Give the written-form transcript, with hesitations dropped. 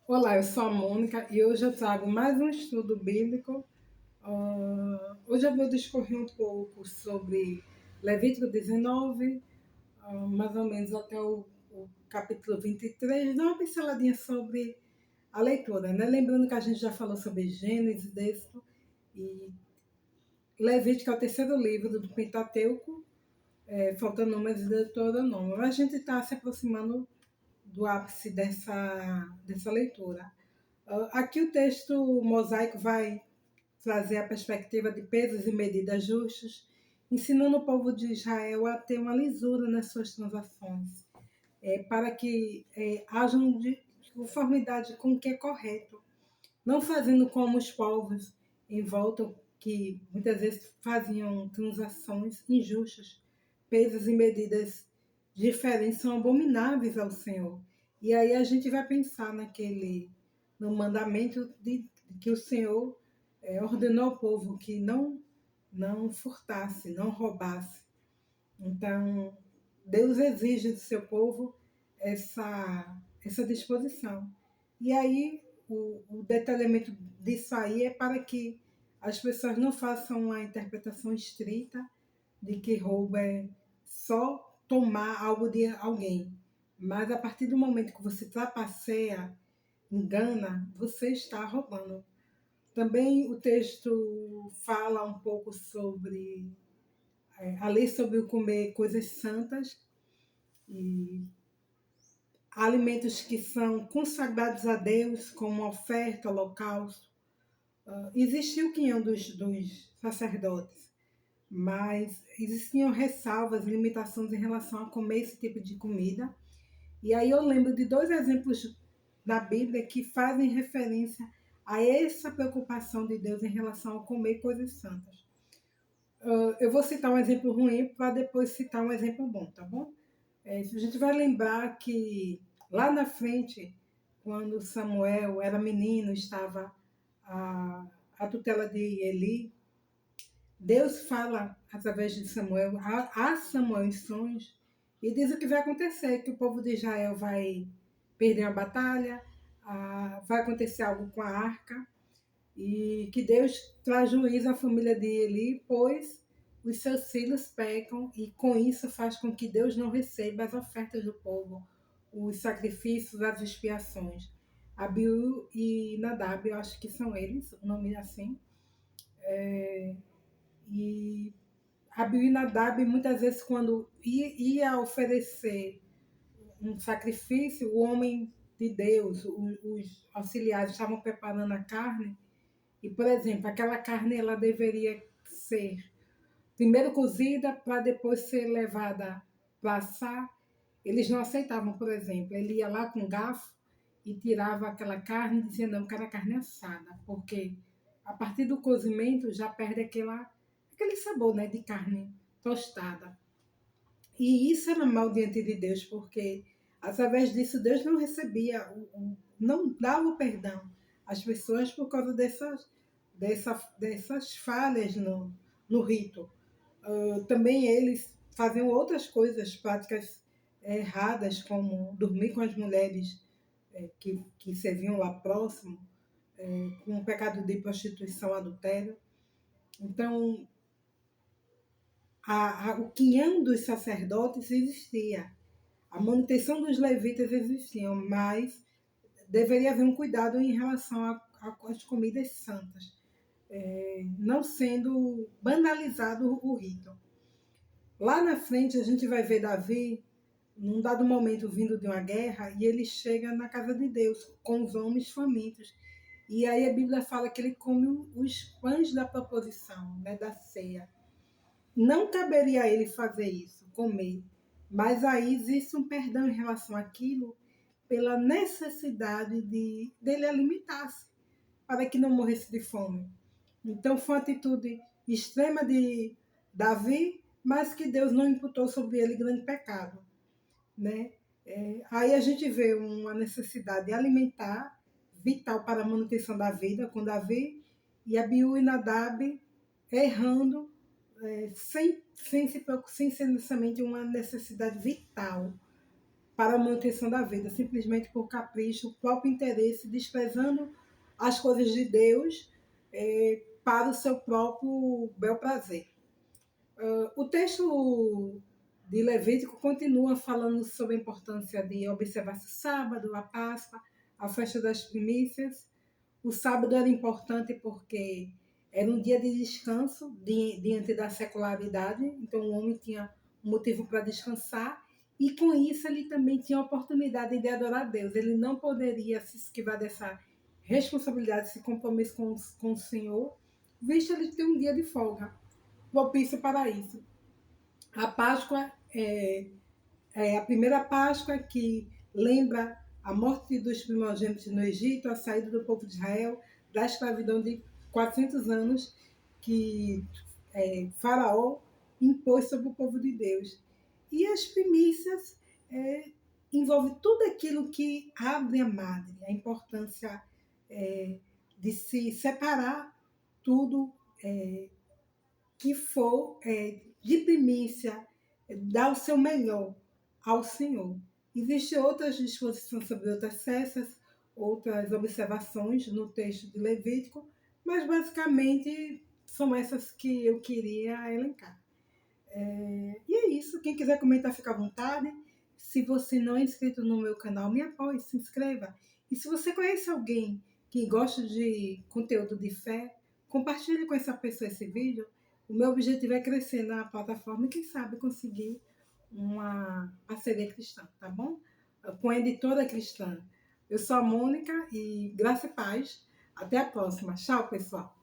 Olá, eu sou a Mônica e hoje eu trago mais um estudo bíblico. Hoje eu vou discorrer um pouco sobre Levítico 19, mais ou menos até o capítulo 23, dar uma pinceladinha sobre a leitura, né? Lembrando que a gente já falou sobre Gênesis, Êxodo e Levítico é o terceiro livro do Pentateuco, faltando Números e Deuteronômio. A gente está se aproximando do ápice dessa leitura. Aqui o texto mosaico vai trazer a perspectiva de pesos e medidas justos, ensinando o povo de Israel a ter uma lisura nas suas transações, para que hajam de conformidade com o que é correto, não fazendo como os povos em volta, que muitas vezes faziam transações injustas, pesos e medidas diferentes são abomináveis ao Senhor. E aí a gente vai pensar no mandamento de que o Senhor ordenou ao povo que não furtasse, não roubasse. Então, Deus exige do seu povo essa disposição. E aí, o detalhamento disso aí é para que as pessoas não façam uma interpretação estrita de que roubo é só tomar algo de alguém. Mas a partir do momento que você trapaceia, engana, você está roubando. Também o texto fala um pouco sobre a lei sobre o comer coisas santas e alimentos que são consagrados a Deus como oferta, holocausto. Existiu o quinhão dos sacerdotes, mas existiam ressalvas, limitações em relação a comer esse tipo de comida. E aí eu lembro de dois exemplos da Bíblia que fazem referência a essa preocupação de Deus em relação a comer coisas santas. Eu vou citar um exemplo ruim para depois citar um exemplo bom, tá bom? A gente vai lembrar que lá na frente, quando Samuel era menino, estava a tutela de Eli, Deus fala através de Samuel, a Samuel em sonhos, e diz o que vai acontecer, que o povo de Israel vai perder a batalha, vai acontecer algo com a arca, e que Deus traz juízo à família de Eli, pois os seus filhos pecam, e com isso faz com que Deus não receba as ofertas do povo, os sacrifícios, as expiações. Abiú e Nadab, eu acho que são eles, o nome é assim. E Abiú e Nadab, muitas vezes, quando ia oferecer um sacrifício, o homem de Deus, os auxiliares estavam preparando a carne, e, por exemplo, aquela carne ela deveria ser primeiro cozida para depois ser levada para assar. Eles não aceitavam, por exemplo. Ele ia lá com um garfo e tirava aquela carne, dizendo: não, eu quero a carne assada, porque a partir do cozimento já perde aquele sabor, né, de carne tostada. E isso era mal diante de Deus, porque através disso Deus não recebia, não dava o perdão às pessoas por causa dessas falhas no rito. Também eles faziam outras coisas, práticas erradas, como dormir com as mulheres que serviam lá próximo, com o pecado de prostituição, adultério. Então, o quinhão dos sacerdotes existia, a manutenção dos levitas existia, mas deveria haver um cuidado em relação às comidas santas, não sendo banalizado o rito. Lá na frente a gente vai ver Davi, num dado momento vindo de uma guerra, e ele chega na casa de Deus com os homens famintos. E aí a Bíblia fala que ele come os pães da proposição, né, da ceia. Não caberia a ele fazer isso, comer. Mas aí existe um perdão em relação àquilo pela necessidade dele alimentar-se, para que não morresse de fome. Então foi uma atitude extrema de Davi, mas que Deus não imputou sobre ele grande pecado, né? Aí a gente vê uma necessidade alimentar vital para a manutenção da vida com Davi e Abiú e Nadab errando sem ser necessariamente uma necessidade vital. para a manutenção da vida, simplesmente por capricho, próprio interesse, desprezando as coisas de Deus para o seu próprio bel prazer. O texto de Levítico continua falando sobre a importância de observar-se o sábado, a Páscoa, a festa das primícias. O sábado era importante porque era um dia de descanso diante da secularidade, então o homem tinha um motivo para descansar e com isso ele também tinha a oportunidade de adorar a Deus. Ele não poderia se esquivar dessa responsabilidade, esse compromisso com o Senhor, visto ele ter um dia de folga propício para isso. A Páscoa é a primeira Páscoa que lembra a morte dos primogênitos no Egito, a saída do povo de Israel da escravidão de 400 anos que Faraó impôs sobre o povo de Deus. E as primícias envolve tudo aquilo que abre a madre, a importância de se separar tudo que for de primícia, dar o seu melhor ao Senhor. Existem outras disposições sobre outras festas, outras observações no texto de Levítico, mas basicamente são essas que eu queria elencar. E é isso. Quem quiser comentar, fica à vontade. Se você não é inscrito no meu canal, me apoie, se inscreva. E se você conhece alguém que gosta de conteúdo de fé, compartilhe com essa pessoa esse vídeo. O meu objetivo é crescer na plataforma e, quem sabe, conseguir uma parceria cristã, tá bom? Com a editora cristã. Eu sou a Mônica e graça e paz. Até a próxima. Tchau, pessoal.